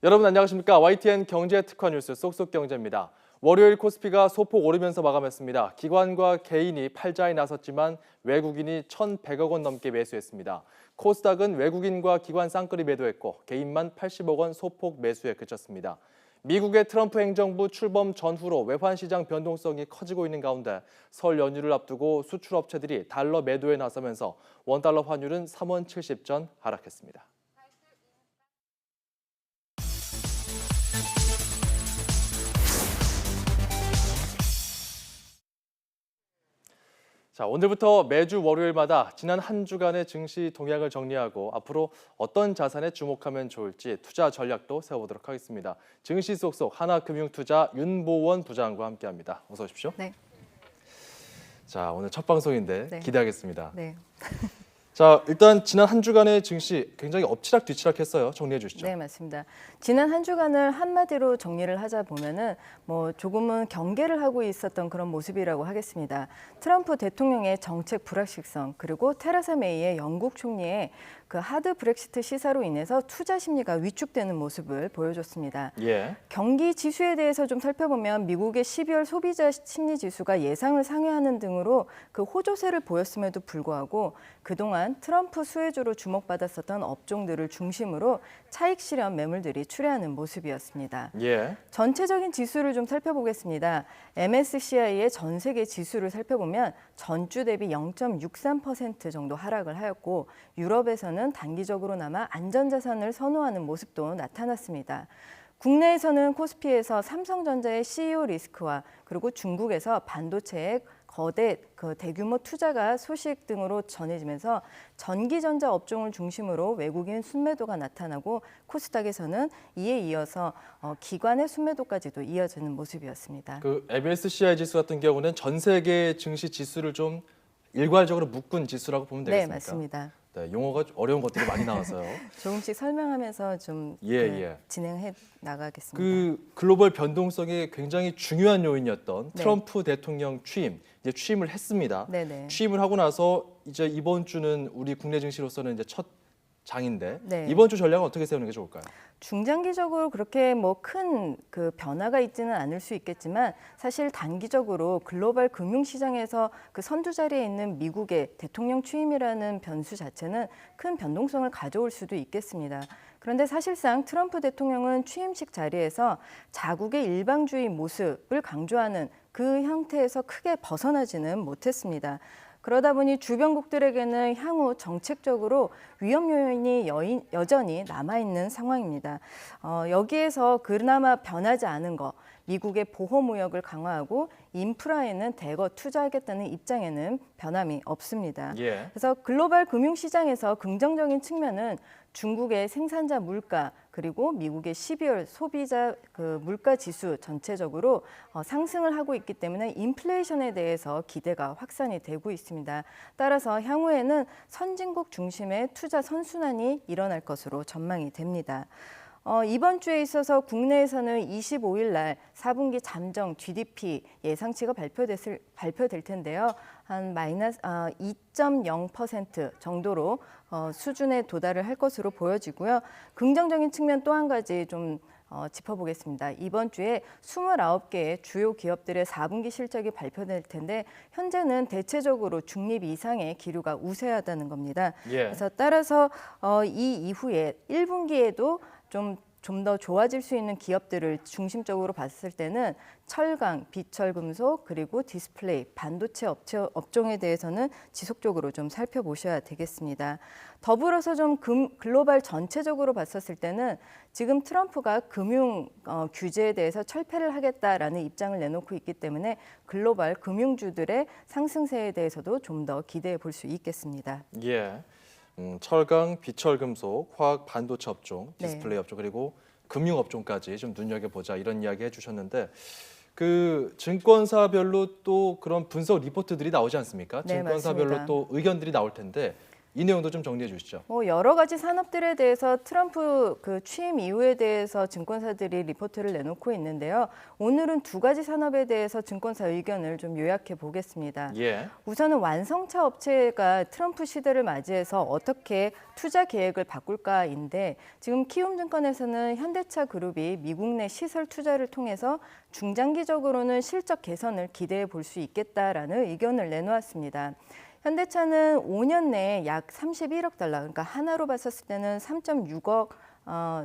여러분 안녕하십니까? YTN 경제특화 뉴스 쏙쏙경제입니다. 월요일 코스피가 소폭 오르면서 마감했습니다. 기관과 개인이 팔자에 나섰지만 외국인이 1,100억 원 넘게 매수했습니다. 코스닥은 외국인과 기관 쌍끌이 매도했고 개인만 80억 원 소폭 매수에 그쳤습니다. 미국의 트럼프 행정부 출범 전후로 외환시장 변동성이 커지고 있는 가운데 설 연휴를 앞두고 수출업체들이 달러 매도에 나서면서 원달러 환율은 3원 70전 하락했습니다. 자, 오늘부터 매주 월요일마다 지난 한 주간의 증시 동향을 정리하고 앞으로 어떤 자산에 주목하면 좋을지 투자 전략도 세워보도록 하겠습니다. 증시 쏙쏙 하나금융투자 윤보원 부장과 함께합니다. 어서 오십시오. 네. 자, 오늘 첫 방송인데 네. 기대하겠습니다. 네. 자, 일단 지난 한 주간의 증시 굉장히 엎치락뒤치락했어요. 정리해 주시죠. 네, 맞습니다. 지난 한 주간을 한마디로 정리를 하자 보면은 조금은 경계를 하고 있었던 그런 모습이라고 하겠습니다. 트럼프 대통령의 정책 불확실성 그리고 테레사 메이의 영국 총리의 그 하드 브렉시트 시사로 인해서 투자 심리가 위축되는 모습을 보여줬습니다. 예. 경기 지수에 대해서 좀 살펴보면 미국의 12월 소비자 심리 지수가 예상을 상회하는 등으로 그 호조세를 보였음에도 불구하고 그동안 트럼프 수혜주로 주목받았었던 업종들을 중심으로 차익 실현 매물들이 출회하는 모습이었습니다. 예. 전체적인 지수를 좀 살펴보겠습니다. MSCI의 전 세계 지수를 살펴보면 전주 대비 0.63% 정도 하락을 하였고 유럽에서는 단기적으로나마 안전자산을 선호하는 모습도 나타났습니다. 국내에서는 코스피에서 삼성전자의 CEO 리스크와 그리고 중국에서 반도체의 거대 대규모 투자가 소식 등으로 전해지면서 전기전자 업종을 중심으로 외국인 순매도가 나타나고 코스닥에서는 이에 이어서 기관의 순매도까지도 이어지는 모습이었습니다. 그 MSCI 지수 같은 경우는 전 세계 증시 지수를 좀 일괄적으로 묶은 지수라고 보면 되겠습니까? 네, 맞습니다. 네, 용어가 어려운 것들이 많이 나와서요. 조금씩 설명하면서 좀 예. 진행해 나가겠습니다. 그 글로벌 변동성이 굉장히 중요한 요인이었던 네. 트럼프 대통령 취임, 이제 취임을 했습니다. 네네. 취임을 하고 나서 이제 이번 주는 우리 국내 증시로서는 이제 첫 장인데 네. 이번 주 전략은 어떻게 세우는 게 좋을까요? 중장기적으로 그렇게 큰 그 변화가 있지는 않을 수 있겠지만 사실 단기적으로 글로벌 금융시장에서 그 선두 자리에 있는 미국의 대통령 취임이라는 변수 자체는 큰 변동성을 가져올 수도 있겠습니다. 그런데 사실상 트럼프 대통령은 취임식 자리에서 자국의 일방주의 모습을 강조하는 그 형태에서 크게 벗어나지는 못했습니다. 그러다 보니 주변국들에게는 향후 정책적으로 위험 요인이 여전히 남아있는 상황입니다. 여기에서 그나마 변하지 않은 거, 미국의 보호무역을 강화하고 인프라에는 대거 투자하겠다는 입장에는 변함이 없습니다. 예. 그래서 글로벌 금융시장에서 긍정적인 측면은 중국의 생산자 물가 그리고 미국의 12월 소비자 그 물가 지수 전체적으로 상승을 하고 있기 때문에 인플레이션에 대해서 기대가 확산이 되고 있습니다. 따라서 향후에는 선진국 중심의 투자 선순환이 일어날 것으로 전망이 됩니다. 이번 주에 있어서 국내에서는 25일 날 4분기 잠정 GDP 예상치가 발표될 텐데요. 한 마이너스 2.0% 정도로 수준에 도달을 할 것으로 보여지고요. 긍정적인 측면 또 한 가지 좀 짚어보겠습니다. 이번 주에 29개의 주요 기업들의 4분기 실적이 발표될 텐데 현재는 대체적으로 중립 이상의 기류가 우세하다는 겁니다. 예. 그래서 따라서 이 이후에 1분기에도 좀 더 좋아질 수 있는 기업들을 중심적으로 봤을 때는 철강, 비철금속, 그리고 디스플레이, 반도체 업종에 대해서는 지속적으로 좀 살펴보셔야 되겠습니다. 더불어서 좀 글로벌 전체적으로 봤었을 때는 지금 트럼프가 금융 규제에 대해서 철폐를 하겠다라는 입장을 내놓고 있기 때문에 글로벌 금융주들의 상승세에 대해서도 좀 더 기대해 볼 수 있겠습니다. 예. 철강, 비철금속, 화학, 반도체 업종, 네. 디스플레이 업종 그리고 금융 업종까지 좀 눈여겨보자 이런 이야기 해주셨는데 그 증권사별로 또 그런 분석 리포트들이 나오지 않습니까? 네, 증권사별로 맞습니다. 또 의견들이 나올 텐데 이 내용도 좀 정리해 주시죠. 여러 가지 산업들에 대해서 트럼프 그 취임 이후에 대해서 증권사들이 리포트를 내놓고 있는데요. 오늘은 두 가지 산업에 대해서 증권사 의견을 좀 요약해 보겠습니다. 예. 우선은 완성차 업체가 트럼프 시대를 맞이해서 어떻게 투자 계획을 바꿀까인데 지금 키움증권에서는 현대차 그룹이 미국 내 시설 투자를 통해서 중장기적으로는 실적 개선을 기대해 볼 수 있겠다라는 의견을 내놓았습니다. 현대차는 5년 내에 약 31억 달러, 그러니까 하나로 봤었을 때는 3.6억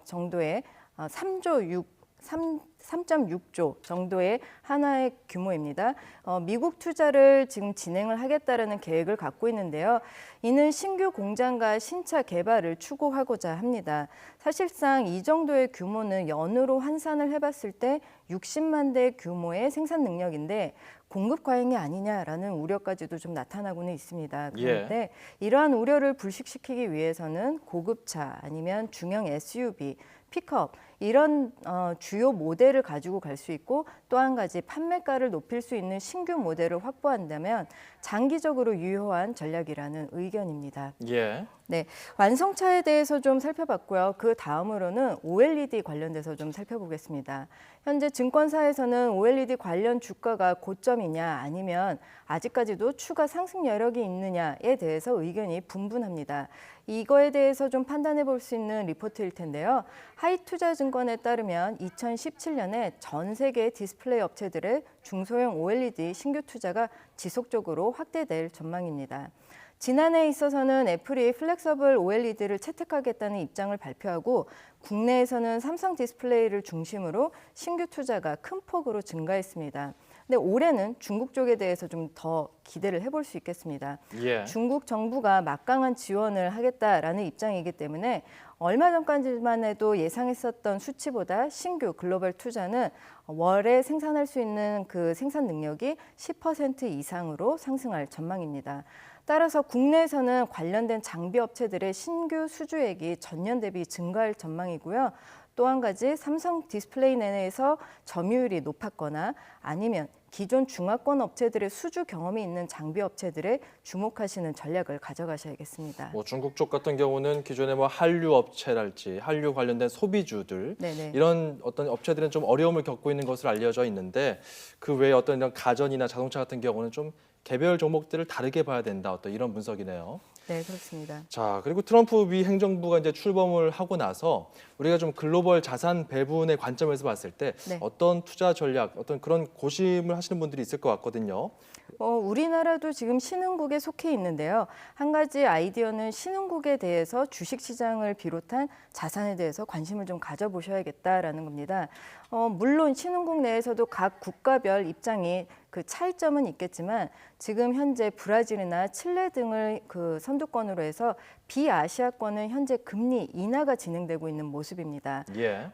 정도의 3.6조 정도의 하나의 규모입니다. 미국 투자를 지금 진행을 하겠다라는 계획을 갖고 있는데요. 이는 신규 공장과 신차 개발을 추구하고자 합니다. 사실상 이 정도의 규모는 연으로 환산을 해봤을 때 60만 대 규모의 생산 능력인데 공급 과잉이 아니냐라는 우려까지도 좀 나타나고는 있습니다. 그런데 이러한 우려를 불식시키기 위해서는 고급차 아니면 중형 SUV, 픽업 이런 주요 모델을 가지고 갈 수 있고 또 한 가지 판매가를 높일 수 있는 신규 모델을 확보한다면 장기적으로 유효한 전략이라는 의견입니다. 예. 네, 완성차에 대해서 좀 살펴봤고요. 그 다음으로는 OLED 관련돼서 좀 살펴보겠습니다. 현재 증권사에서는 OLED 관련 주가가 고점이냐 아니면 아직까지도 추가 상승 여력이 있느냐에 대해서 의견이 분분합니다. 이거에 대해서 좀 판단해 볼 수 있는 리포트일 텐데요. 하이투자증권에 따르면 2017년에 전 세계 디스플레이 업체들의 중소형 OLED 신규 투자가 지속적으로 확대될 전망입니다. 지난해에 있어서는 애플이 플렉서블 OLED를 채택하겠다는 입장을 발표하고 국내에서는 삼성 디스플레이를 중심으로 신규 투자가 큰 폭으로 증가했습니다. 근데 올해는 중국 쪽에 대해서 좀 더 기대를 해볼 수 있겠습니다. 예. 중국 정부가 막강한 지원을 하겠다라는 입장이기 때문에 얼마 전까지만 해도 예상했었던 수치보다 신규 글로벌 투자는 월에 생산할 수 있는 그 생산 능력이 10% 이상으로 상승할 전망입니다. 따라서 국내에서는 관련된 장비 업체들의 신규 수주액이 전년 대비 증가할 전망이고요. 또 한 가지 삼성 디스플레이 내에서 점유율이 높았거나 아니면 기존 중화권 업체들의 수주 경험이 있는 장비 업체들에 주목하시는 전략을 가져가셔야겠습니다. 중국 쪽 같은 경우는 기존에 한류 업체랄지 한류 관련된 소비주들 네네. 이런 어떤 업체들은 좀 어려움을 겪고 있는 것으로 알려져 있는데 그 외에 어떤 이런 가전이나 자동차 같은 경우는 좀 개별 종목들을 다르게 봐야 된다. 어떤 이런 분석이네요. 네, 그렇습니다. 자, 그리고 트럼프 미 행정부가 이제 출범을 하고 나서 우리가 좀 글로벌 자산 배분의 관점에서 봤을 때 네. 어떤 투자 전략, 어떤 그런 고심을 하시는 분들이 있을 것 같거든요. 우리나라도 지금 신흥국에 속해 있는데요. 한 가지 아이디어는 신흥국에 대해서 주식시장을 비롯한 자산에 대해서 관심을 좀 가져보셔야겠다라는 겁니다. 물론 신흥국 내에서도 각 국가별 입장이 그 차이점은 있겠지만 지금 현재 브라질이나 칠레 등을 그 선두권으로 해서 비아시아권은 현재 금리 인하가 진행되고 있는 모습입니다. 예.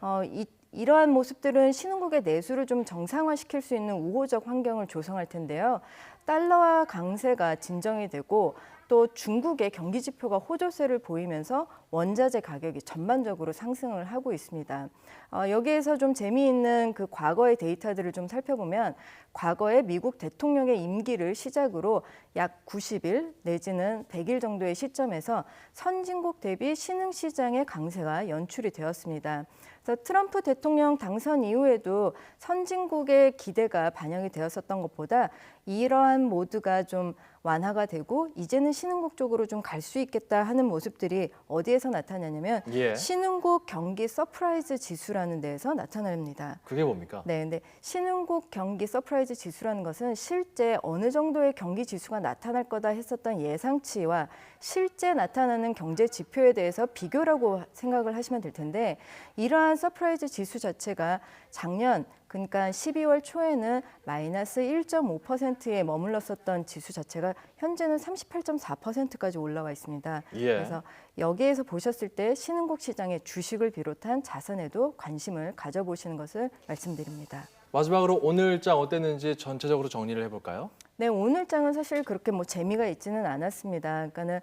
이러한 모습들은 신흥국의 내수를 좀 정상화시킬 수 있는 우호적 환경을 조성할 텐데요. 달러화 강세가 진정이 되고 또 중국의 경기 지표가 호조세를 보이면서 원자재 가격이 전반적으로 상승을 하고 있습니다. 여기에서 좀 재미있는 그 과거의 데이터들을 좀 살펴보면 과거에 미국 대통령의 임기를 시작으로 약 90일 내지는 100일 정도의 시점에서 선진국 대비 신흥시장의 강세가 연출이 되었습니다. 그래서 트럼프 대통령 당선 이후에도 선진국의 기대가 반영이 되었었던 것보다 이러한 모드가 좀 완화가 되고 이제는 신흥국 쪽으로 좀 갈 수 있겠다 하는 모습들이 어디에서 나타나냐면 예. 신흥국 경기 서프라이즈 지수라는 데에서 나타납니다. 그게 뭡니까? 네, 근데 신흥국 경기 서프라이즈 지수라는 것은 실제 어느 정도의 경기 지수가 나타날 거다 했었던 예상치와 실제 나타나는 경제 지표에 대해서 비교라고 생각을 하시면 될 텐데 이러한 서프라이즈 지수 자체가 작년 그러니까 12월 초에는 마이너스 1.5%에 머물렀었던 지수 자체가 현재는 38.4%까지 올라와 있습니다. 예. 그래서 여기에서 보셨을 때 신흥국 시장의 주식을 비롯한 자산에도 관심을 가져보시는 것을 말씀드립니다. 마지막으로 오늘장 어땠는지 전체적으로 정리를 해볼까요? 네, 오늘 장은 사실 그렇게 재미가 있지는 않았습니다. 그러니까는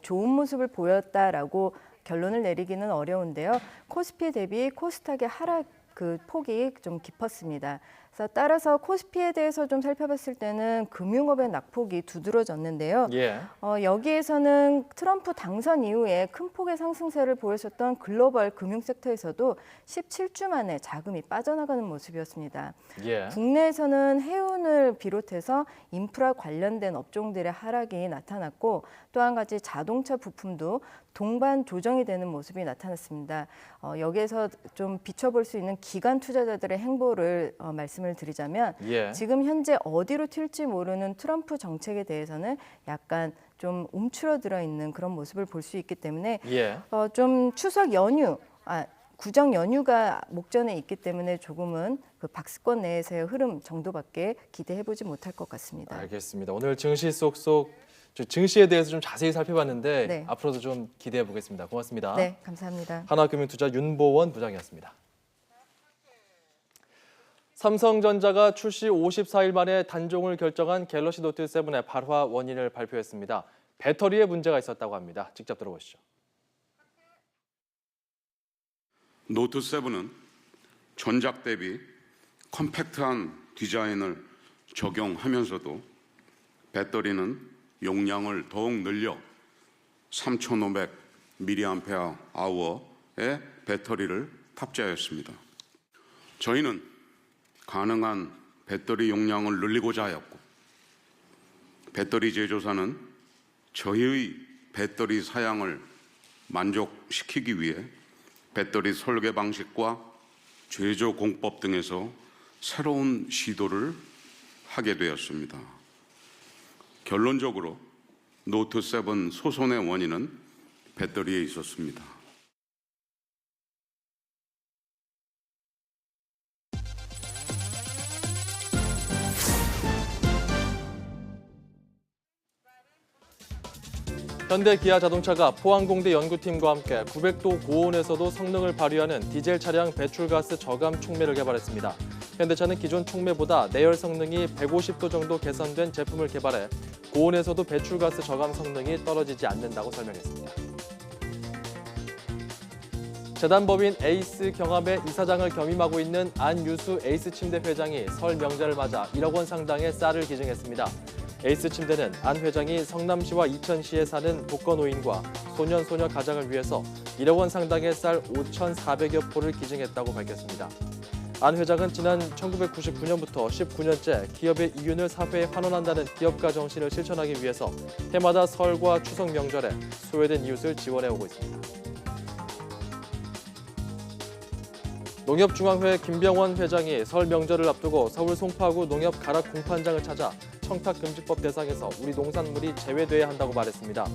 좋은 모습을 보였다라고 결론을 내리기는 어려운데요. 코스피 대비 코스닥의 하락 그 폭이 좀 깊었습니다. 그래서 따라서 코스피에 대해서 좀 살펴봤을 때는 금융업의 낙폭이 두드러졌는데요. 예. 여기에서는 트럼프 당선 이후에 큰 폭의 상승세를 보였었던 글로벌 금융 섹터에서도 17주 만에 자금이 빠져나가는 모습이었습니다. 예. 국내에서는 해운을 비롯해서 인프라 관련된 업종들의 하락이 나타났고 또 한 가지 자동차 부품도 동반 조정이 되는 모습이 나타났습니다. 여기에서 좀 비춰볼 수 있는 기관 투자자들의 행보를 말씀을 드리자면 예. 지금 현재 어디로 튈지 모르는 트럼프 정책에 대해서는 약간 좀 움츠러들어 있는 그런 모습을 볼 수 있기 때문에 예. 좀 추석 연휴, 구정 연휴가 목전에 있기 때문에 조금은 그 박스권 내에서의 흐름 정도밖에 기대해보지 못할 것 같습니다. 알겠습니다. 오늘 증시 쏙쏙 증시에 대해서 좀 자세히 살펴봤는데 네. 앞으로도 좀 기대해 보겠습니다. 고맙습니다. 네, 감사합니다. 하나금융투자 윤보원 부장이었습니다. 삼성전자가 출시 54일 만에 단종을 결정한 갤럭시 노트 7의 발화 원인을 발표했습니다. 배터리에 문제가 있었다고 합니다. 직접 들어보시죠. 노트 7은 전작 대비 컴팩트한 디자인을 적용하면서도 배터리는 용량을 더욱 늘려 3,500mAh의 배터리를 탑재하였습니다. 저희는 가능한 배터리 용량을 늘리고자 하였고 배터리 제조사는 저희의 배터리 사양을 만족시키기 위해 배터리 설계 방식과 제조 공법 등에서 새로운 시도를 하게 되었습니다. 결론적으로 노트 7 소손의 원인은 배터리에 있었습니다. 현대 기아자동차가 포항공대 연구팀과 함께 900도 고온에서도 성능을 발휘하는 디젤 차량 배출가스 저감 촉매를 개발했습니다. 현대차는 기존 촉매보다 내열 성능이 150도 정도 개선된 제품을 개발해 고온에서도 배출가스 저감 성능이 떨어지지 않는다고 설명했습니다. 재단법인 에이스 경합의 이사장을 겸임하고 있는 안유수 에이스침대 회장이 설 명절을 맞아 1억 원 상당의 쌀을 기증했습니다. 에이스침대는 안 회장이 성남시와 이천시에 사는 독거노인과 소년, 소녀 가장을 위해서 1억 원 상당의 쌀 5,400여 포를 기증했다고 밝혔습니다. 안 회장은 지난 1999년부터 19년째 기업의 이윤을 사회에 환원한다는 기업가 정신을 실천하기 위해서 해마다 설과 추석 명절에 소외된 이웃을 지원해오고 있습니다. 농협중앙회 김병원 회장이 설 명절을 앞두고 서울 송파구 농협 가락 공판장을 찾아 청탁금지법 대상에서 우리 농산물이 제외돼야 한다고 말했습니다.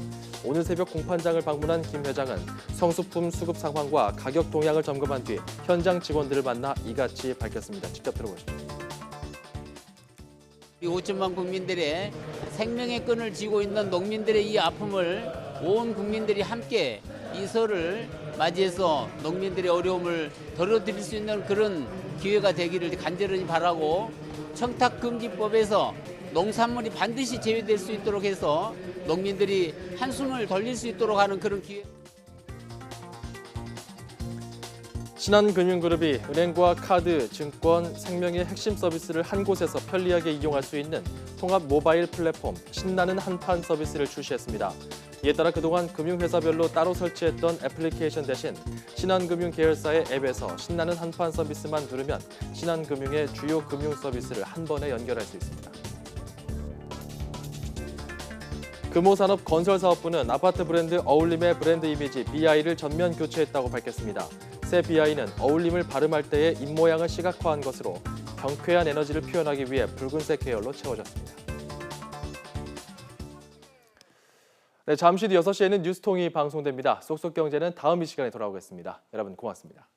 오늘 새벽 공판장을 방문한 김 회장은 성수품 수급 상황과 가격 동향을 점검한 뒤 현장 직원들을 만나 이같이 밝혔습니다. 직접 들어보시죠. 우리 5천만 국민들의 생명의 끈을 쥐고 있는 농민들의 이 아픔을 온 국민들이 함께 이 설을 맞이해서 농민들의 어려움을 덜어드릴 수 있는 그런 기회가 되기를 간절히 바라고 청탁금지법에서 농산물이 반드시 제외될 수 있도록 해서 농민들이 한숨을 돌릴 수 있도록 하는 그런 기회. 신한금융그룹이 은행과 카드, 증권, 생명의 핵심 서비스를 한 곳에서 편리하게 이용할 수 있는 통합 모바일 플랫폼 신나는 한판 서비스를 출시했습니다. 이에 따라 그동안 금융회사별로 따로 설치했던 애플리케이션 대신 신한금융 계열사의 앱에서 신나는 한판 서비스만 누르면 신한금융의 주요 금융 서비스를 한 번에 연결할 수 있습니다. 금호산업 건설사업부는 아파트 브랜드 어울림의 브랜드 이미지 BI를 전면 교체했다고 밝혔습니다. 새 BI는 어울림을 발음할 때의 입모양을 시각화한 것으로 경쾌한 에너지를 표현하기 위해 붉은색 계열로 채워졌습니다. 네, 잠시 뒤 6시에는 뉴스통이 방송됩니다. 쏙쏙경제는 다음 이 시간에 돌아오겠습니다. 여러분 고맙습니다.